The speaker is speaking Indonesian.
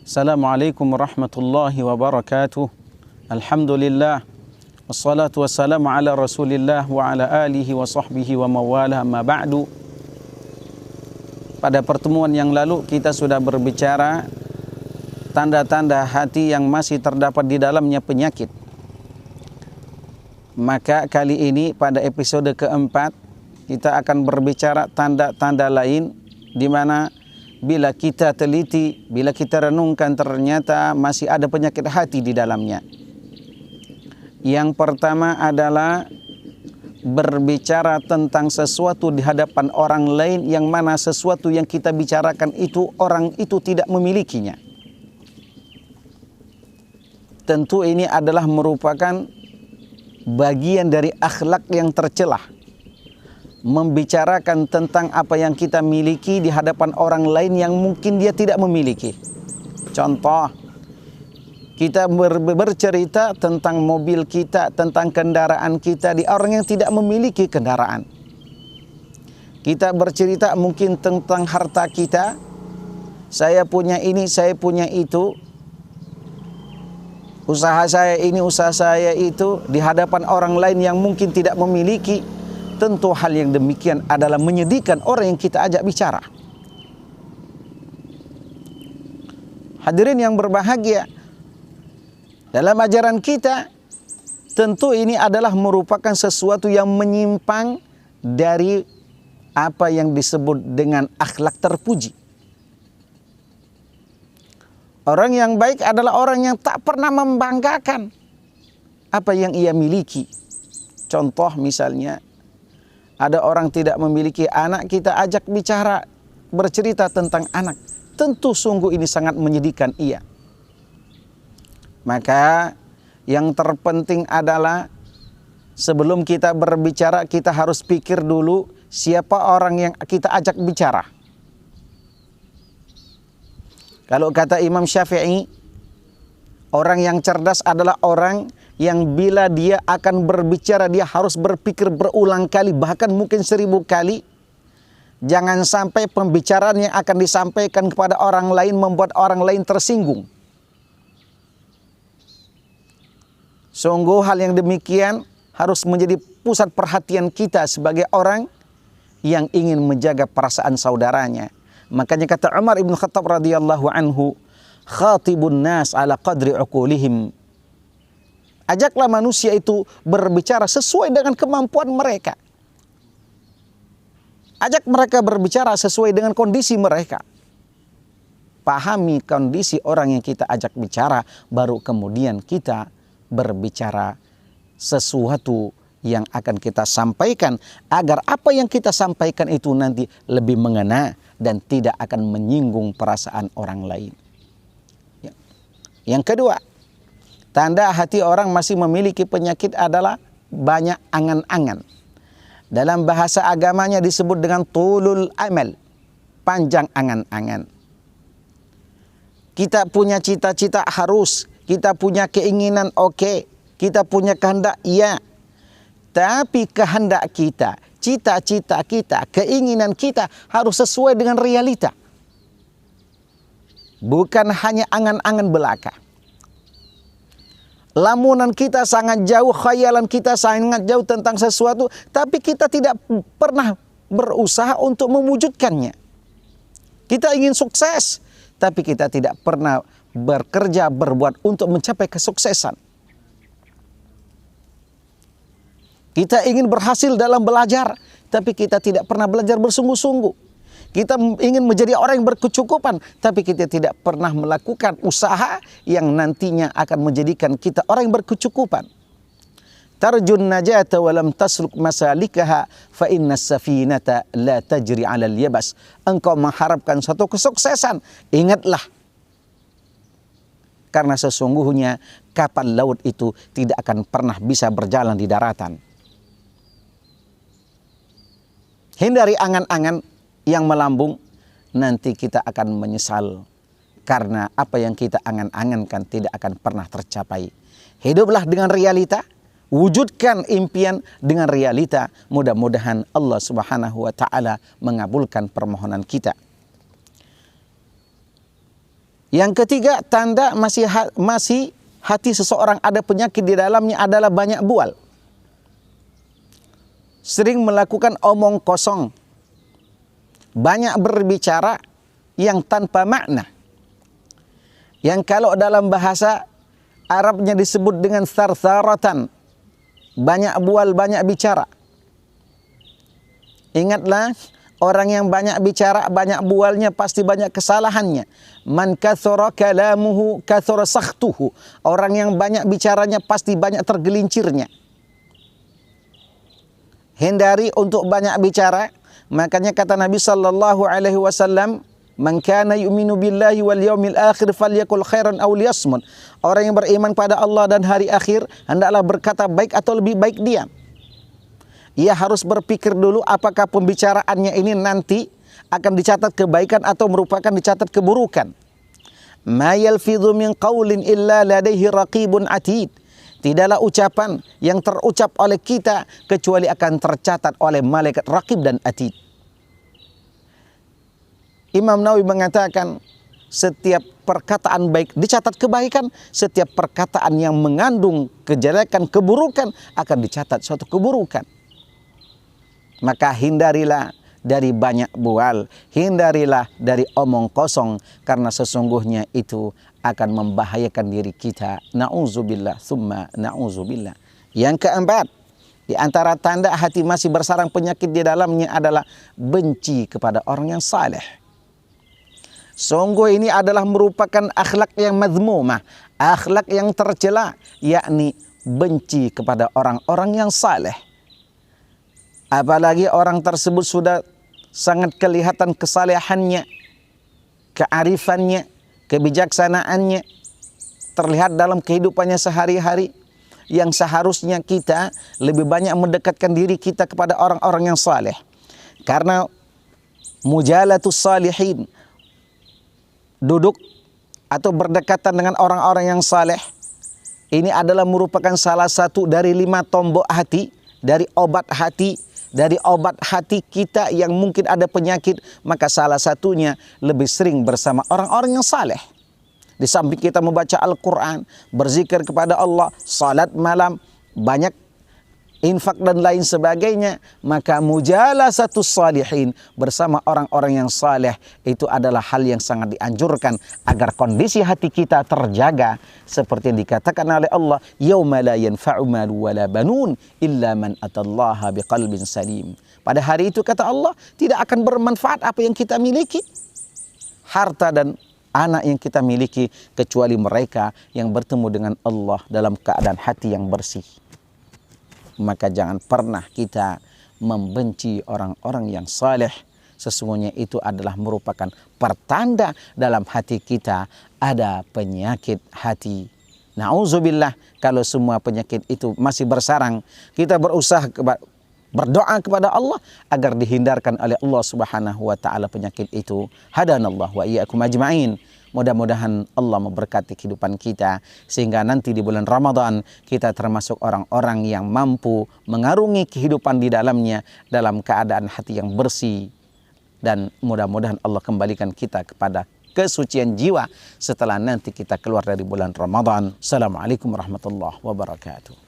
Assalamualaikum warahmatullahi wabarakatuh. Alhamdulillah. Wassalatu wassalamu ala rasulillah wa ala alihi wa sahbihi wa mawala ma ba'du. Pada pertemuan yang lalu kita sudah berbicara tanda-tanda hati yang masih terdapat di dalamnya penyakit. Maka kali ini pada episode keempat kita akan berbicara tanda-tanda lain di mana bila kita teliti, bila kita renungkan ternyata masih ada penyakit hati di dalamnya. Yang pertama adalah berbicara tentang sesuatu di hadapan orang lain yang mana sesuatu yang kita bicarakan itu orang itu tidak memilikinya. Tentu ini adalah merupakan bagian dari akhlak yang tercelah. Membicarakan tentang apa yang kita miliki di hadapan orang lain yang mungkin dia tidak memiliki. Contoh, kita bercerita tentang mobil kita, tentang kendaraan kita di orang yang tidak memiliki kendaraan. Kita bercerita mungkin tentang harta kita, saya punya ini, saya punya itu, usaha saya ini, usaha saya itu di hadapan orang lain yang mungkin tidak memiliki. Tentu hal yang demikian adalah menyedihkan orang yang kita ajak bicara. Hadirin yang berbahagia, dalam ajaran kita tentu ini adalah merupakan sesuatu yang menyimpang dari apa yang disebut dengan akhlak terpuji. Orang yang baik adalah orang yang tak pernah membanggakan apa yang ia miliki. Contoh misalnya, ada orang tidak memiliki anak, kita ajak bicara, bercerita tentang anak. Tentu sungguh ini sangat menyedihkan ia. Maka yang terpenting adalah sebelum kita berbicara, kita harus pikir dulu siapa orang yang kita ajak bicara. Kalau kata Imam Syafi'i, orang yang cerdas adalah orang yang bila dia akan berbicara, dia harus berpikir berulang kali, bahkan mungkin 1000 kali. Jangan sampai pembicaraan yang akan disampaikan kepada orang lain membuat orang lain tersinggung. Sungguh hal yang demikian harus menjadi pusat perhatian kita sebagai orang yang ingin menjaga perasaan saudaranya. Makanya kata Umar ibn Khattab radhiyallahu anhu, khatibun nas ala qadri uqulihim. Ajaklah manusia itu berbicara sesuai dengan kemampuan mereka. Ajak mereka berbicara sesuai dengan kondisi mereka. Pahami kondisi orang yang kita ajak bicara, baru kemudian kita berbicara sesuatu yang akan kita sampaikan, agar apa yang kita sampaikan itu nanti lebih mengena dan tidak akan menyinggung perasaan orang lain. Yang kedua, tanda hati orang masih memiliki penyakit adalah banyak angan-angan. Dalam bahasa agamanya disebut dengan tulul amal, panjang angan-angan. Kita punya cita-cita harus, kita punya keinginan oke, kita punya kehendak iya. Tapi kehendak kita, cita-cita kita, keinginan kita harus sesuai dengan realita. Bukan hanya angan-angan belaka. Lamunan kita sangat jauh, khayalan kita sangat jauh tentang sesuatu, tapi kita tidak pernah berusaha untuk mewujudkannya. Kita ingin sukses, tapi kita tidak pernah bekerja, berbuat untuk mencapai kesuksesan. Kita ingin berhasil dalam belajar, tapi kita tidak pernah belajar bersungguh-sungguh. Kita ingin menjadi orang yang berkecukupan, tapi kita tidak pernah melakukan usaha yang nantinya akan menjadikan kita orang yang berkecukupan. Tarjun najata wa lam tasluk masalikaha fa inna safinata la tajri 'alal yabas. Engkau mengharapkan suatu kesuksesan, ingatlah, karena sesungguhnya kapal laut itu tidak akan pernah bisa berjalan di daratan. Hindari angan-angan yang melambung, nanti kita akan menyesal karena apa yang kita angan-angankan tidak akan pernah tercapai. Hiduplah dengan realita, wujudkan impian dengan realita. Mudah-mudahan Allah Subhanahu wa taala mengabulkan permohonan kita. Yang ketiga, tanda masih hati seseorang ada penyakit di dalamnya adalah banyak bual. Sering melakukan omong kosong. Banyak berbicara yang tanpa makna. Yang kalau dalam bahasa Arabnya disebut dengan sarsaratan. Banyak bual, banyak bicara. Ingatlah, orang yang banyak bicara, banyak bualnya, pasti banyak kesalahannya. Man kathura kalamuhu kathura sakhtuhu. Orang yang banyak bicaranya pasti banyak tergelincirnya. Hindari untuk banyak bicara. Makanya kata Nabi sallallahu alaihi wasallam, "Man kana yu'minu billahi wal yaumil akhir falyakul khairan aw liyasmut." Orang yang beriman pada Allah dan hari akhir hendaklah berkata baik atau lebih baik diam. Ia harus berpikir dulu apakah pembicaraannya ini nanti akan dicatat kebaikan atau merupakan dicatat keburukan. Ma yalfidhu min qaulin illa ladaihi raqibun atid. Tidaklah ucapan yang terucap oleh kita kecuali akan tercatat oleh malaikat raqib dan atid. Imam Nawawi mengatakan setiap perkataan baik dicatat kebaikan, setiap perkataan yang mengandung kejelekan, keburukan akan dicatat suatu keburukan. Maka hindarilah dari banyak bual, hindarilah dari omong kosong, karena sesungguhnya itu akan membahayakan diri kita. Na'udzubillah, summa na'udzubillah. Yang keempat, di antara tanda hati masih bersarang penyakit di dalamnya adalah benci kepada orang yang saleh. Sungguh ini adalah merupakan akhlak yang mazmumah, akhlak yang tercela, yakni benci kepada orang-orang yang saleh. Apalagi orang tersebut sudah sangat kelihatan kesalehannya, kearifannya, kebijaksanaannya terlihat dalam kehidupannya sehari-hari, yang seharusnya kita lebih banyak mendekatkan diri kita kepada orang-orang yang saleh. Karena mujalatus salihin, duduk atau berdekatan dengan orang-orang yang saleh, ini adalah merupakan salah satu dari 5 tombok hati, dari obat hati kita yang mungkin ada penyakit. Maka salah satunya lebih sering bersama orang-orang yang saleh. Di samping kita membaca Al-Quran, berzikir kepada Allah, salat malam, banyak infak dan lain sebagainya, maka mujalasatus salihin, bersama orang-orang yang saleh, itu adalah hal yang sangat dianjurkan agar kondisi hati kita terjaga seperti yang dikatakan oleh Allah, yauma la yanfa'u malu wala banun illa man atallaha biqalbin salim. Pada hari itu kata Allah, tidak akan bermanfaat apa yang kita miliki, harta dan anak yang kita miliki, kecuali mereka yang bertemu dengan Allah dalam keadaan hati yang bersih. Maka jangan pernah kita membenci orang-orang yang saleh. Sesungguhnya itu adalah merupakan pertanda dalam hati kita ada penyakit hati. Na'udzubillah, kalau semua penyakit itu masih bersarang, kita berusaha berdoa kepada Allah agar dihindarkan oleh Allah Subhanahu wa taala penyakit itu. Hadanallah wa iyyakum ajma'in. Mudah-mudahan Allah memberkati kehidupan kita sehingga nanti di bulan Ramadan kita termasuk orang-orang yang mampu mengarungi kehidupan di dalamnya dalam keadaan hati yang bersih, dan mudah-mudahan Allah kembalikan kita kepada kesucian jiwa setelah nanti kita keluar dari bulan Ramadan. Assalamualaikum warahmatullahi wabarakatuh.